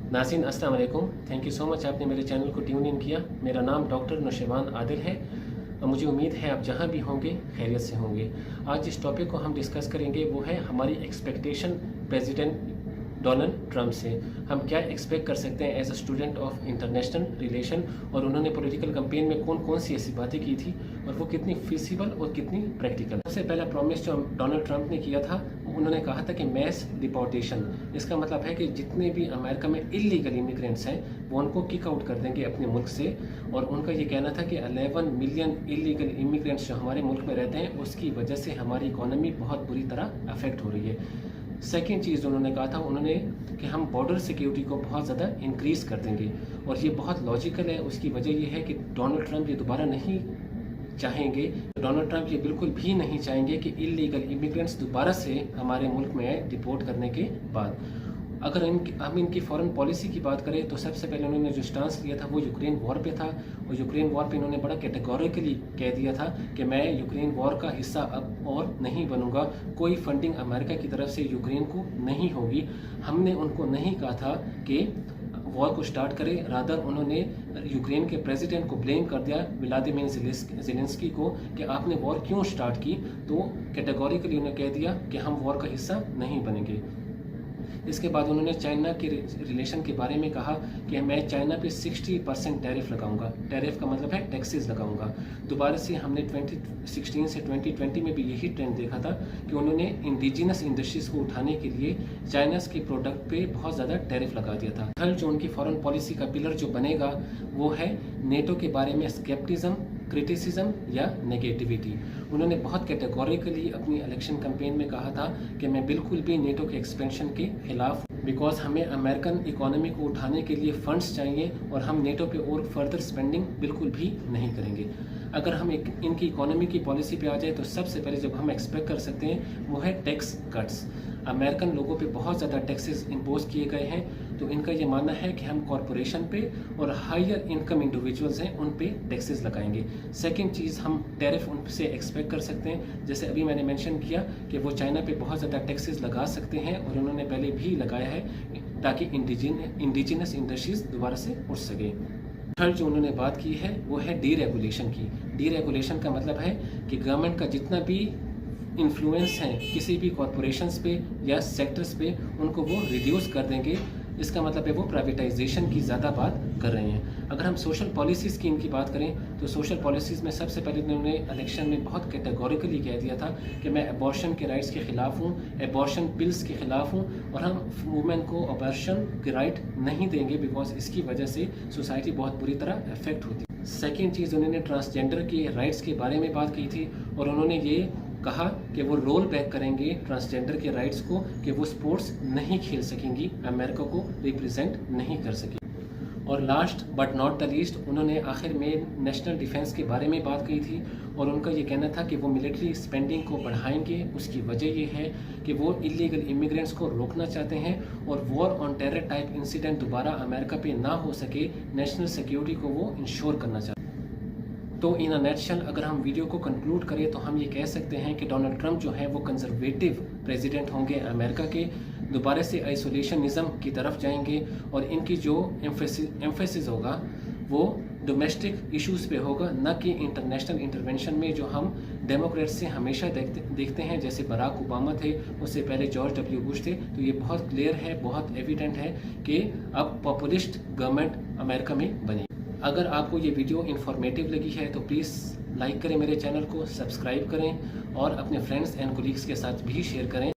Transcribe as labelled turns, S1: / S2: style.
S1: नाज़रीन अस्सलाम वालेकुम। थैंक यू सो मच आपने मेरे चैनल को ट्यून इन किया। मेरा नाम डॉक्टर नुशैबान आदिल है और मुझे उम्मीद है आप जहां भी होंगे खैरियत से होंगे। आज जिस टॉपिक को हम डिस्कस करेंगे वो है हमारी एक्सपेक्टेशन प्रेसिडेंट डोनाल्ड ट्रंप से। हम क्या एक्सपेक्ट कर सकते हैं as a student of international relation, और उन्होंने पॉलिटिकल कैंपेन में कौन कौन सी ऐसी बातें की थी और वो कितनी फिजिबल और कितनी प्रैक्टिकल। सबसे पहला प्रॉमिस जो डोनाल्ड ट्रंप ने किया था, उन्होंने कहा था कि मैस डिपोर्टेशन। इसका मतलब है कि जितने भी अमेरिका में इलीगल इमिग्रेंट्स हैं वो उनको किक आउट कर देंगे अपने मुल्क से। और उनका ये कहना था कि 11 मिलियन इलीगल इमिग्रेंट्स जो हमारे मुल्क में रहते हैं उसकी वजह से हमारी इकोनॉमी बहुत बुरी तरह अफेक्ट हो रही है। सेकेंड चीज़ उन्होंने कहा था उन्होंने कि हम बॉर्डर सिक्योरिटी को बहुत ज़्यादा इंक्रीज़ कर देंगे, और ये बहुत लॉजिकल है। उसकी वजह ये है कि डोनाल्ड ट्रंप ये दोबारा नहीं चाहेंगे, डोनाल्ड ट्रंप ये बिल्कुल भी नहीं चाहेंगे कि इलीगल इमिग्रेंट्स दोबारा से हमारे मुल्क में आए डिपोर्ट करने के बाद। अगर हम इनकी फॉरेन पॉलिसी की बात करें तो सबसे पहले उन्होंने जो स्टांस लिया था वो यूक्रेन वॉर पे था, और यूक्रेन वॉर पे इन्होंने बड़ा कैटेगोरिकली कह दिया था कि मैं यूक्रेन वॉर का हिस्सा अब और नहीं बनूंगा। कोई फंडिंग अमेरिका की तरफ से यूक्रेन को नहीं होगी। हमने उनको नहीं कहा था कि वॉर को स्टार्ट करें, रादर उन्होंने यूक्रेन के प्रेसिडेंट को ब्लेम कर दिया, व्लादिमीर ज़ेलेंस्की को, कि आपने वॉर क्यों स्टार्ट की। तो कैटेगोरिकली उन्होंने कह दिया कि हम वॉर का हिस्सा नहीं बनेंगे। इसके बाद उन्होंने चाइना के रिलेशन के बारे में कहा कि मैं चाइना पे 60% टैरिफ लगाऊंगा। टैरिफ का मतलब है टैक्सेस लगाऊंगा। दोबारा से हमने 2016 से 2020 में भी यही ट्रेंड देखा था कि उन्होंने इंडिजिनस इंडस्ट्रीज़ को उठाने के लिए चाइना के प्रोडक्ट पे बहुत ज़्यादा टैरिफ लगा दिया था। थर्ड जो उनकी फॉरेन पॉलिसी का पिलर जो बनेगा वो है नेटो के बारे में स्केप्टिज्म, क्रिटिसिज्म या नेगेटिविटी। उन्होंने बहुत कैटेगोरिकली अपनी इलेक्शन कैंपेन में कहा था कि मैं बिल्कुल भी नेटो के एक्सपेंशन के खिलाफ, बिकॉज हमें अमेरिकन इकोनॉमी को उठाने के लिए फंड्स चाहिए और हम नेटो पे और फर्दर स्पेंडिंग बिल्कुल भी नहीं करेंगे। अगर हम इनकी इकोनॉमी की पॉलिसी पे आ जाए तो सबसे पहले जब हम एक्सपेक्ट कर सकते हैं वो है टैक्स कट्स। अमेरिकन लोगों पे बहुत ज़्यादा टैक्सेस इम्पोज किए गए हैं, तो इनका ये मानना है कि हम कॉरपोरेशन पे और हायर इनकम इंडिविजुअल्स हैं उन पे टैक्सेस लगाएंगे। सेकंड चीज़, हम टैरिफ उनसे एक्सपेक्ट कर सकते हैं, जैसे अभी मैंने मेंशन किया कि वो चाइना पे बहुत ज़्यादा टैक्सेस लगा सकते हैं और उन्होंने पहले भी लगाया है ताकि इंडिजिनस इंडस्ट्रीज दोबारा से उठ सके। थर्ड जो उन्होंने बात की है वो है डीरेगुलेशन की। डीरेगुलेशन का मतलब है कि गवर्नमेंट का जितना भी इन्फ्लुएंस है किसी भी कॉरपोरेशंस पे या सेक्टर्स पे उनको वो रिड्यूस कर देंगे। इसका मतलब है वो प्राइवेटाइजेशन की ज़्यादा बात कर रहे हैं। अगर हम सोशल पॉलिसीज़ की इनकी बात करें तो सोशल पॉलिसीज़ में सबसे पहले उन्होंने इलेक्शन में बहुत कैटेगोरिकली कह दिया था कि मैं अबॉर्शन के राइट्स के ख़िलाफ़ हूँ, अबॉर्शन पिल्स के ख़िलाफ़ हूँ, और हम वुमेन को अबॉर्शन के राइट नहीं देंगे बिकॉज इसकी वजह से सोसाइटी बहुत बुरी तरह अफेक्ट होती है। सेकेंड चीज़, उन्होंने ट्रांसजेंडर के राइट्स के बारे में बात की थी और उन्होंने ये कहा कि वो रोल बैक करेंगे ट्रांसजेंडर के राइट्स को, कि वो स्पोर्ट्स नहीं खेल सकेंगी, अमेरिका को रिप्रेजेंट नहीं कर सकेंगी। और last but not the least, उन्होंने आखिर में नेशनल डिफेंस के बारे में बात की थी और उनका ये कहना था कि वो मिलिट्री स्पेंडिंग को बढ़ाएंगे। उसकी वजह ये है कि वो इलीगल इमिग्रेंट्स को रोकना चाहते हैं और war on terror type incident दोबारा अमेरिका पे ना हो सके, नेशनल सिक्योरिटी को वो इंश्योर करना चाहते हैं। तो इन अ नेटशल अगर हम वीडियो को कंक्लूड करें तो हम ये कह सकते हैं कि डोनाल्ड ट्रंप जो है वो कंजर्वेटिव प्रेसिडेंट होंगे अमेरिका के, दोबारा से आइसोलेशनिज्म की तरफ जाएंगे और इनकी जो एम्फेसिस होगा वो डोमेस्टिक इश्यूज़ पे होगा, न कि इंटरनेशनल इंटरवेंशन में जो हम डेमोक्रेट्स से हमेशा देखते हैं, जैसे बराक ओबामा थे, उससे पहले जॉर्ज डब्ल्यू बुश थे। तो ये बहुत क्लियर है, बहुत एविडेंट है कि अब पॉपुलिस्ट गवर्नमेंट अमेरिका में बनेगी। अगर आपको ये वीडियो इन्फॉर्मेटिव लगी है तो प्लीज़ लाइक करें मेरे चैनल को, सब्सक्राइब करें और अपने फ्रेंड्स एंड कोलीग्स के साथ भी शेयर करें।